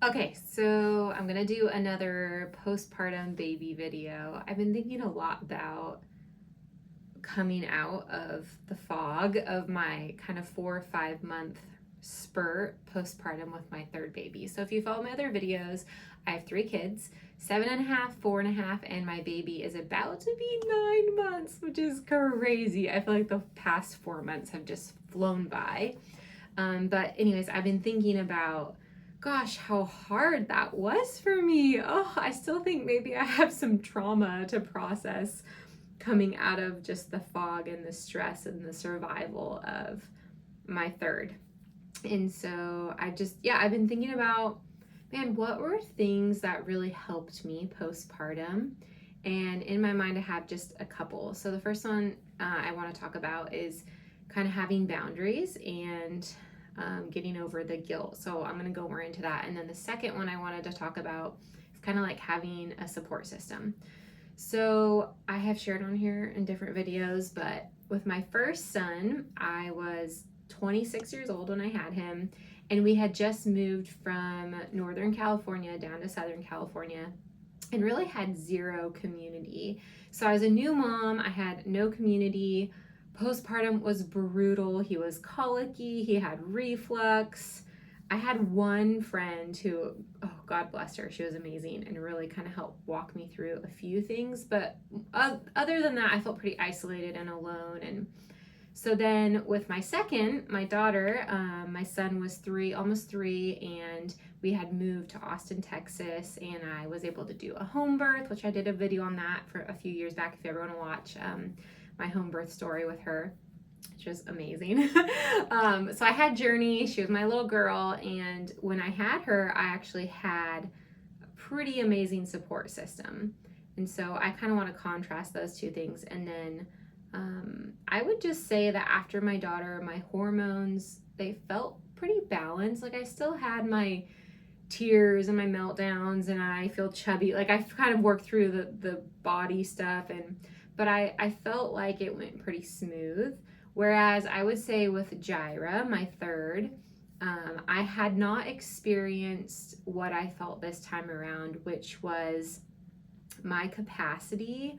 Okay, so I'm gonna do another postpartum baby video. I've been thinking a lot about coming out of the fog of my kind of 4 or 5 month spurt postpartum with my third baby. So if you follow my other videos, I have 3 kids, 7.5, 4.5, and my baby is about to be 9 months, which is crazy. I feel like the past 4 months have just flown by. But anyways, I've been thinking about, gosh, how hard that was for me. Oh, I still think maybe I have some trauma to process coming out of just the fog and the stress and the survival of my third. And so I've been thinking about, man, what were things that really helped me postpartum? And in my mind, I have just a couple. So the first one I want to talk about is kind of having boundaries and getting over the guilt. So I'm going to go more into that. And then the second one I wanted to talk about is kind of like having a support system. So I have shared on here in different videos, but with my first son, I was 26 years old when I had him, and we had just moved from Northern California down to Southern California and really had zero community. So I was a new mom, I had no community. Postpartum was brutal. He was colicky, he had reflux. I had one friend who, oh, God bless her, she was amazing and really kind of helped walk me through a few things. But other than that, I felt pretty isolated and alone. And so then with my second, my daughter, my son was 3, almost 3, and we had moved to Austin, Texas, and I was able to do a home birth, which I did a video on that for a few years back if you ever want to watch my home birth story with her, which was amazing. So I had Journey, she was my little girl, and when I had her, I actually had a pretty amazing support system. And so I kind of want to contrast those two things. And then I would just say that after my daughter, my hormones, they felt pretty balanced. Like I still had my tears and my meltdowns and I feel chubby. Like I've kind of worked through the body stuff, but I felt like it went pretty smooth. Whereas I would say with Jaira, my third, I had not experienced what I felt this time around, which was my capacity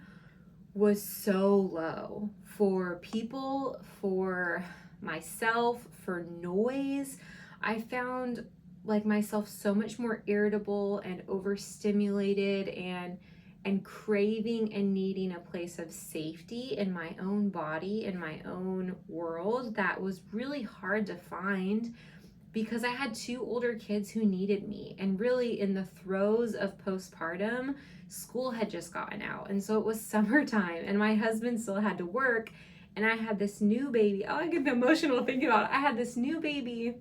was so low for people, for myself, for noise. I found like myself so much more irritable and overstimulated and craving and needing a place of safety in my own body, in my own world, that was really hard to find because I had 2 older kids who needed me. And really in the throes of postpartum, school had just gotten out. And so it was summertime and my husband still had to work. And I had this new baby. Oh, I get emotional thinking about it. I had this new baby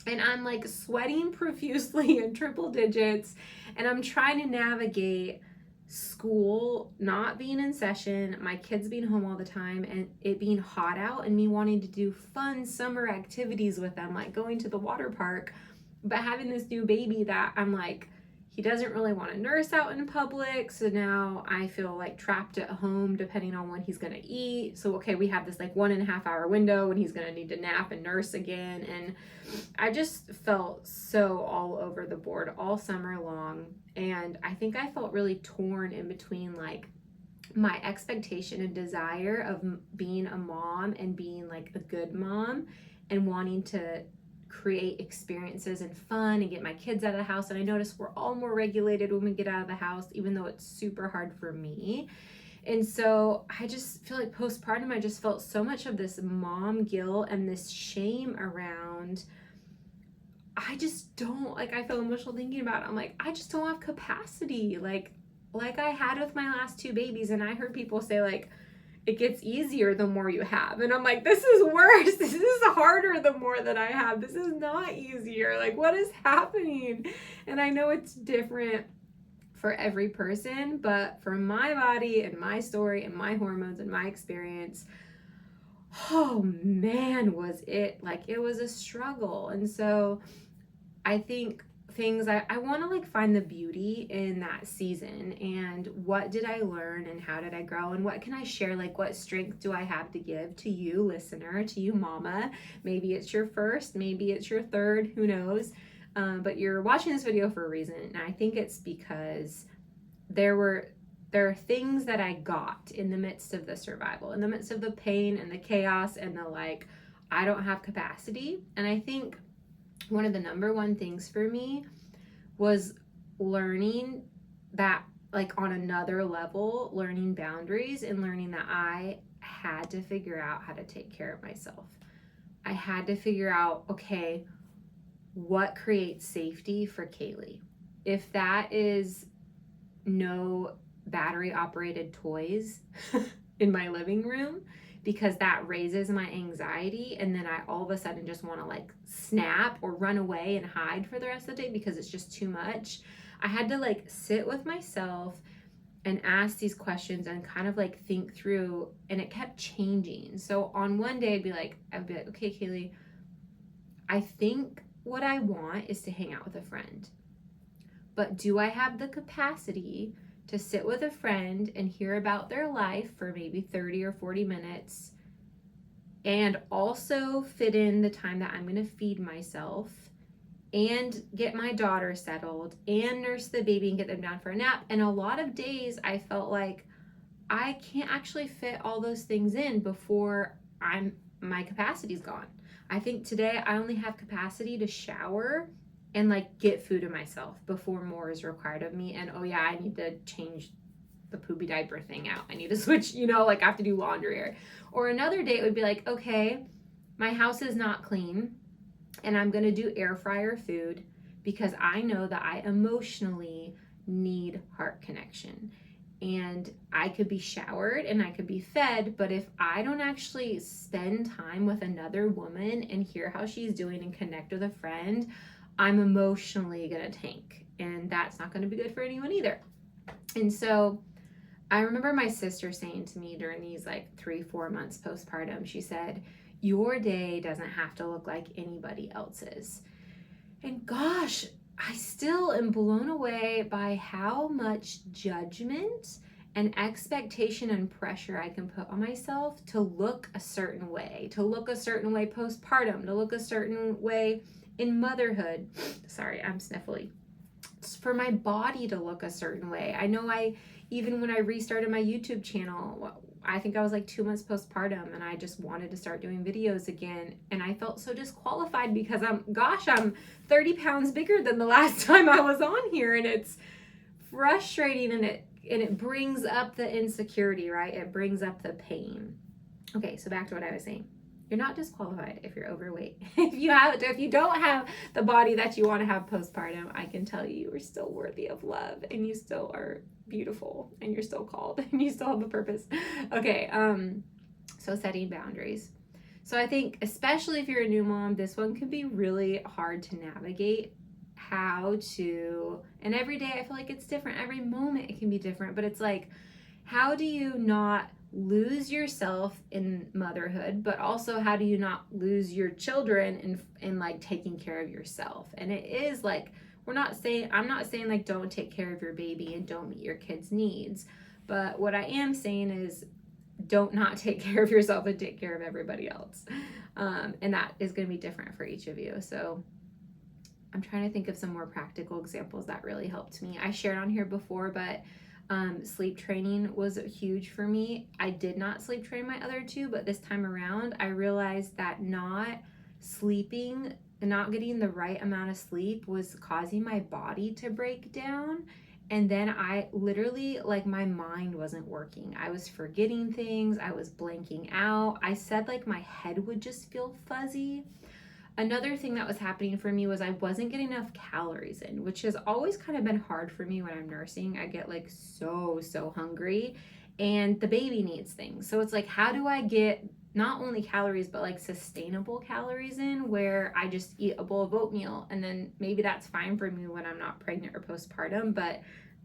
and I'm like sweating profusely in triple digits. And I'm trying to navigate school not being in session, my kids being home all the time, and it being hot out, and me wanting to do fun summer activities with them, like going to the water park, but having this new baby that I'm like, he doesn't really want to nurse out in public, so now I feel like trapped at home depending on when he's gonna eat. So okay, we have this like 1.5 hour window when he's gonna need to nap and nurse again, and I just felt so all over the board all summer long. And I think I felt really torn in between like my expectation and desire of being a mom and being like a good mom and wanting to create experiences and fun and get my kids out of the house. And I noticed we're all more regulated when we get out of the house, even though it's super hard for me. And so I just feel like postpartum, I just felt so much of this mom guilt and this shame around, I just don't, like, I feel emotional thinking about it. I'm like, I just don't have capacity like I had with my last 2 babies. And I heard people say like, it gets easier the more you have. And I'm like, this is worse. This is harder the more that I have. This is not easier. Like, what is happening? And I know it's different for every person, but for my body and my story and my hormones and my experience, oh man, was it like, it was a struggle. And so I think things I want to like find the beauty in that season, and what did I learn and how did I grow and what can I share, like what strength do I have to give to you listener, to you mama. Maybe it's your first, maybe it's your third, who knows. but you're watching this video for a reason, and I think it's because there are things that I got in the midst of the survival, in the midst of the pain and the chaos and the like, I don't have capacity. And I think one of the number one things for me was learning that, like, on another level, learning boundaries and learning that I had to figure out how to take care of myself. I had to figure out, okay, what creates safety for Kaylee? If that is no battery operated toys in my living room, because that raises my anxiety, and then I all of a sudden just want to like snap or run away and hide for the rest of the day because it's just too much. I had to like sit with myself and ask these questions and kind of like think through, and it kept changing. So on one day I'd be like, okay, Kaylee, I think what I want is to hang out with a friend, but do I have the capacity to sit with a friend and hear about their life for maybe 30 or 40 minutes and also fit in the time that I'm going to feed myself and get my daughter settled and nurse the baby and get them down for a nap? And a lot of days I felt like I can't actually fit all those things in before my capacity's gone. I think today I only have capacity to shower and like get food to myself before more is required of me. And oh yeah, I need to change the poopy diaper thing out. I need to switch, like I have to do laundry. Or another day it would be like, okay, my house is not clean and I'm gonna do air fryer food because I know that I emotionally need heart connection. And I could be showered and I could be fed, but if I don't actually spend time with another woman and hear how she's doing and connect with a friend, I'm emotionally gonna tank, and that's not gonna be good for anyone either. And so I remember my sister saying to me during these like 3-4 months postpartum, she said, your day doesn't have to look like anybody else's. And gosh, I still am blown away by how much judgment and expectation and pressure I can put on myself to look a certain way postpartum, to look a certain way in motherhood. Sorry, I'm sniffly. It's for my body to look a certain way. I know even when I restarted my YouTube channel, I think I was like 2 months postpartum and I just wanted to start doing videos again. And I felt so disqualified because I'm 30 pounds bigger than the last time I was on here. And it's frustrating, and it brings up the insecurity, right? It brings up the pain. Okay, so back to what I was saying. You're not disqualified if you're overweight. If you don't have the body that you want to have postpartum, I can tell you are still worthy of love, and you still are beautiful, and you're still called, and you still have a purpose. Okay, so setting boundaries. So I think especially if you're a new mom, this one can be really hard to navigate. And every day I feel like it's different. Every moment it can be different, but it's like, how do you not lose yourself in motherhood, but also how do you not lose your children in like taking care of yourself? And it is like, I'm not saying like don't take care of your baby and don't meet your kids' needs, but what I am saying is don't not take care of yourself and take care of everybody else. And that is going to be different for each of you. So I'm trying to think of some more practical examples that really helped me. I shared on here before, but sleep training was huge for me. I did not sleep train my other two, but this time around I realized that not sleeping and not getting the right amount of sleep was causing my body to break down. And then I literally, like, my mind wasn't working. I was forgetting things. I was blanking out. I said like my head would just feel fuzzy. Another thing that was happening for me was I wasn't getting enough calories in, which has always kind of been hard for me when I'm nursing. I get like so hungry, and the baby needs things. So it's like, how do I get not only calories, but like sustainable calories in, where I just eat a bowl of oatmeal, and then maybe that's fine for me when I'm not pregnant or postpartum,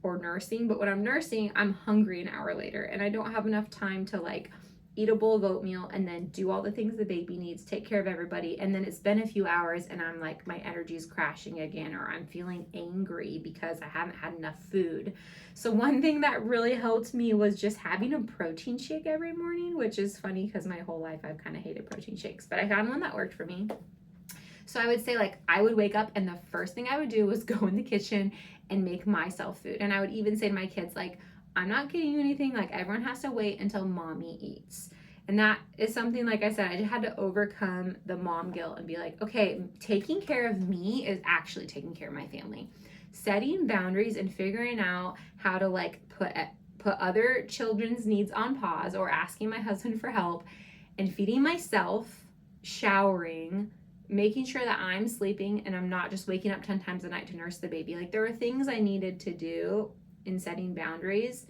or nursing. But when I'm nursing, I'm hungry an hour later, and I don't have enough time to like eat a bowl of oatmeal and then do all the things the baby needs, take care of everybody. And then it's been a few hours and I'm like, my energy's crashing again, or I'm feeling angry because I haven't had enough food. So one thing that really helped me was just having a protein shake every morning, which is funny because my whole life I've kind of hated protein shakes, but I found one that worked for me. So I would say, like, I would wake up and the first thing I would do was go in the kitchen and make myself food. And I would even say to my kids, like, I'm not getting you anything. Like, everyone has to wait until mommy eats. And that is something, like I said, I just had to overcome the mom guilt and be like, okay, taking care of me is actually taking care of my family. Setting boundaries and figuring out how to, like, put other children's needs on pause, or asking my husband for help, and feeding myself, showering, making sure that I'm sleeping and I'm not just waking up 10 times a night to nurse the baby. Like, there were things I needed to do in setting boundaries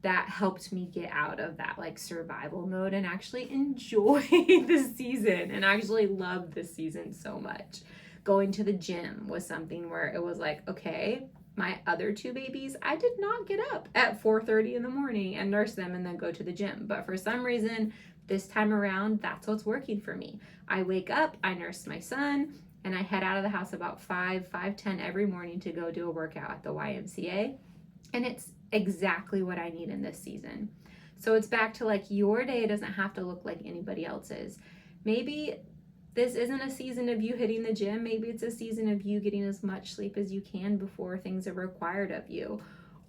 that helped me get out of that, like, survival mode and actually enjoy the season and actually love this season so much. Going to the gym was something where it was like, okay, my other two babies, I did not get up at 4:30 in the morning and nurse them and then go to the gym. But for some reason, this time around, that's what's working for me. I wake up, I nurse my son, and I head out of the house about 5:10 every morning to go do a workout at the YMCA. And it's exactly what I need in this season. So it's back to, like, your day doesn't have to look like anybody else's. Maybe this isn't a season of you hitting the gym. Maybe it's a season of you getting as much sleep as you can before things are required of you.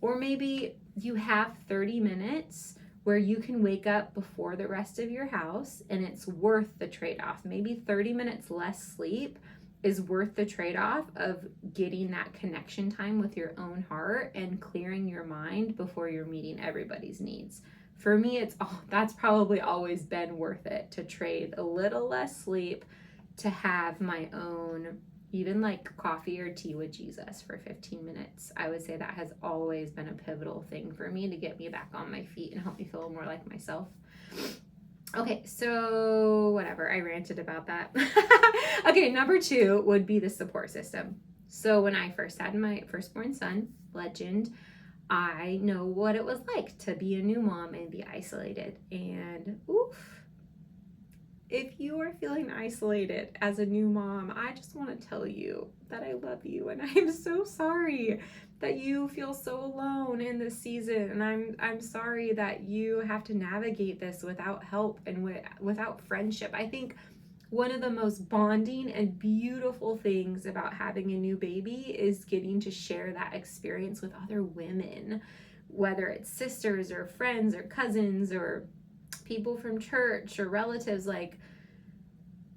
Or maybe you have 30 minutes where you can wake up before the rest of your house and it's worth the trade-off. Maybe 30 minutes less sleep is worth the trade-off of getting that connection time with your own heart and clearing your mind before you're meeting everybody's needs. For me, that's probably always been worth it, to trade a little less sleep to have my own, even like coffee or tea with Jesus for 15 minutes. I would say that has always been a pivotal thing for me to get me back on my feet and help me feel more like myself. Okay, so whatever, I ranted about that. Okay, number 2 would be the support system. So when I first had my firstborn son, Legend, I know what it was like to be a new mom and be isolated. And oof, if you are feeling isolated as a new mom, I just want to tell you that I love you and I am so sorry that you feel so alone in this season. And I'm sorry that you have to navigate this without help and without friendship. I think one of the most bonding and beautiful things about having a new baby is getting to share that experience with other women, whether it's sisters or friends or cousins or people from church or relatives. Like,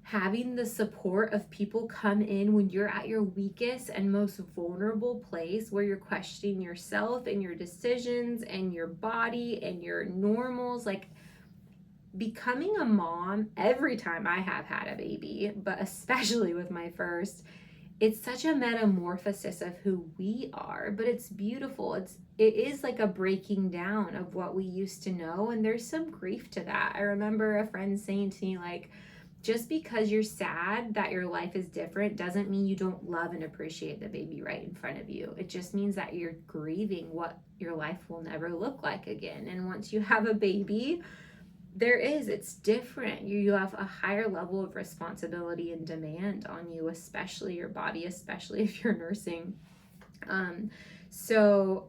having the support of people come in when you're at your weakest and most vulnerable place, where you're questioning yourself and your decisions and your body and your normals. Like, becoming a mom, every time I have had a baby, but especially with my first, it's such a metamorphosis of who we are, but it's beautiful. It is like a breaking down of what we used to know, and there's some grief to that. I remember a friend saying to me, like, just because you're sad that your life is different doesn't mean you don't love and appreciate the baby right in front of you. It just means that you're grieving what your life will never look like again. And once you have a baby, it's different. You have a higher level of responsibility and demand on you, especially your body, especially if you're nursing. So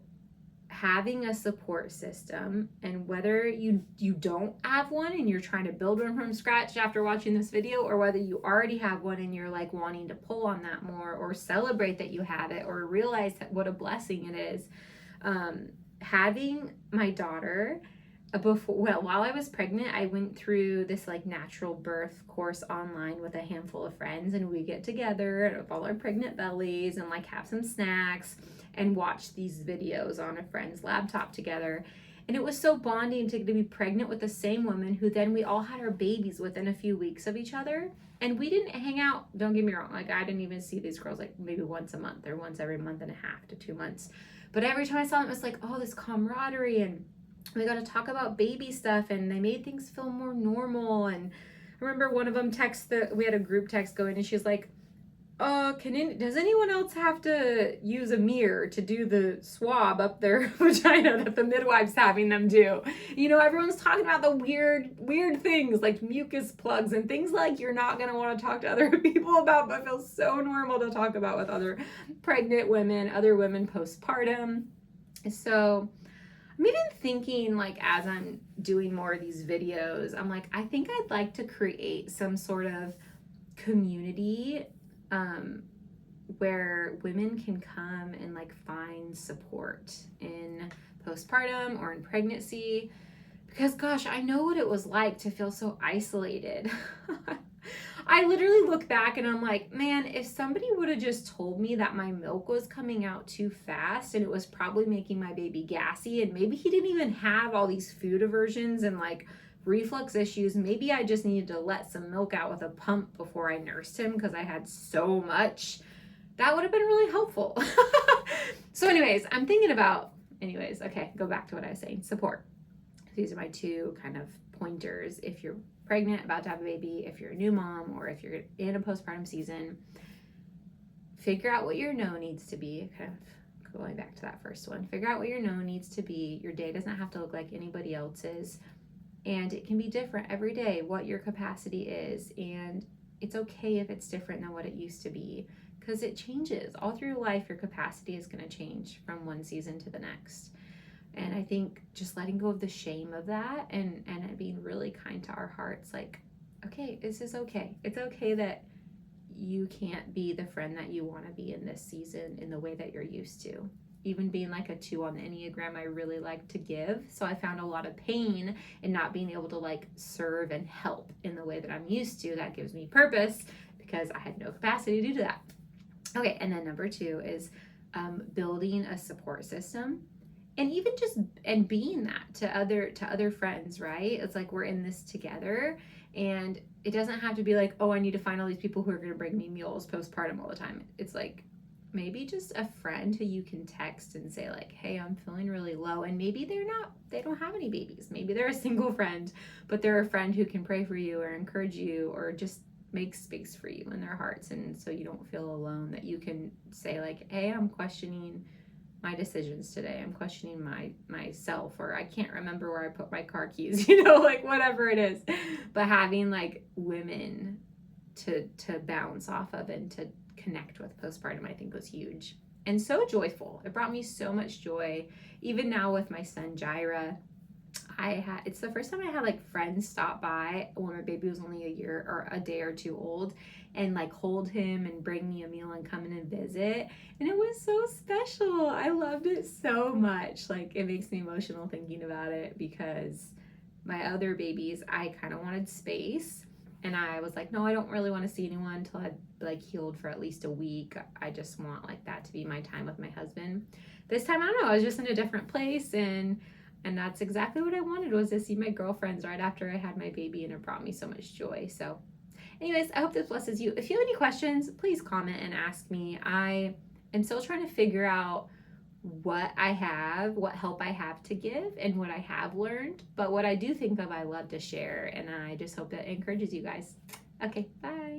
having a support system, and whether you don't have one and you're trying to build one from scratch after watching this video, or whether you already have one and you're like wanting to pull on that more, or celebrate that you have it, or realize what a blessing it is. Having my daughter, while I was pregnant, I went through this like natural birth course online with a handful of friends, and we get together with all our pregnant bellies and like have some snacks and watch these videos on a friend's laptop together. And it was so bonding to be pregnant with the same woman who then we all had our babies within a few weeks of each other. And we didn't hang out, don't get me wrong, like I didn't even see these girls like maybe once a month or once every month and a half to 2 months. But every time I saw them, it was like, oh, this camaraderie, and we got to talk about baby stuff, and they made things feel more normal. And I remember one of them we had a group text going, and she's like, does anyone else have to use a mirror to do the swab up their vagina that the midwife's having them do? You know, everyone's talking about the weird things like mucus plugs and things like you're not going to want to talk to other people about, but feels so normal to talk about with other pregnant women, other women postpartum. So I'm even thinking, like, as I'm doing more of these videos, I'm like, I think I'd like to create some sort of community where women can come and like find support in postpartum or in pregnancy, because gosh, I know what it was like to feel so isolated. I literally look back and I'm like, man, if somebody would have just told me that my milk was coming out too fast and it was probably making my baby gassy, and maybe he didn't even have all these food aversions and like reflux issues, maybe I just needed to let some milk out with a pump before I nursed him because I had so much, that would have been really helpful. So anyways, I'm thinking about, okay, go back to what I was saying, support. These are my two kind of pointers. If you're pregnant, about to have a baby, if you're a new mom, or if you're in a postpartum season, figure out what your no needs to be. Kind of going back to that first one, figure out what your no needs to be. Your day doesn't have to look like anybody else's, and it can be different every day what your capacity is, and it's okay if it's different than what it used to be, because it changes all through your life. Your capacity is going to change from one season to the next. And I think just letting go of the shame of that, and being really kind to our hearts, like, okay, this is okay. It's okay that you can't be the friend that you want to be in this season in the way that you're used to. Even being like a 2 on the Enneagram, I really like to give. So I found a lot of pain in not being able to like serve and help in the way that I'm used to. That gives me purpose because I had no capacity to do that. Okay, and then number 2 is building a support system. And even just and being that to other friends, right? It's like we're in this together, and it doesn't have to be like, oh, I need to find all these people who are going to bring me meals postpartum all the time. It's like maybe just a friend who you can text and say like, hey, I'm feeling really low, and maybe they don't have any babies. Maybe they're a single friend, but they're a friend who can pray for you or encourage you or just make space for you in their hearts, and so you don't feel alone. That you can say like, hey, I'm questioning my decisions today. I'm questioning myself, or I can't remember where I put my car keys, like whatever it is. But having like women to bounce off of and to connect with postpartum, I think was huge and so joyful. It brought me so much joy. Even now with my son Jaira, it's the first time I had like friends stop by when my baby was only a year or a day or 2 old, and like hold him and bring me a meal and come in and visit. And it was so special. I loved it so much. Like it makes me emotional thinking about it, because my other babies, I kind of wanted space. And I was like, no, I don't really want to see anyone until I'd like healed for at least a week. I just want like that to be my time with my husband. This time, I don't know, I was just in a different place, and that's exactly what I wanted, was to see my girlfriends right after I had my baby, and it brought me so much joy. So anyways, I hope this blesses you. If you have any questions, please comment and ask me. I am still trying to figure out what help I have to give and what I have learned. But what I do think of, I love to share, and I just hope that encourages you guys. Okay, bye.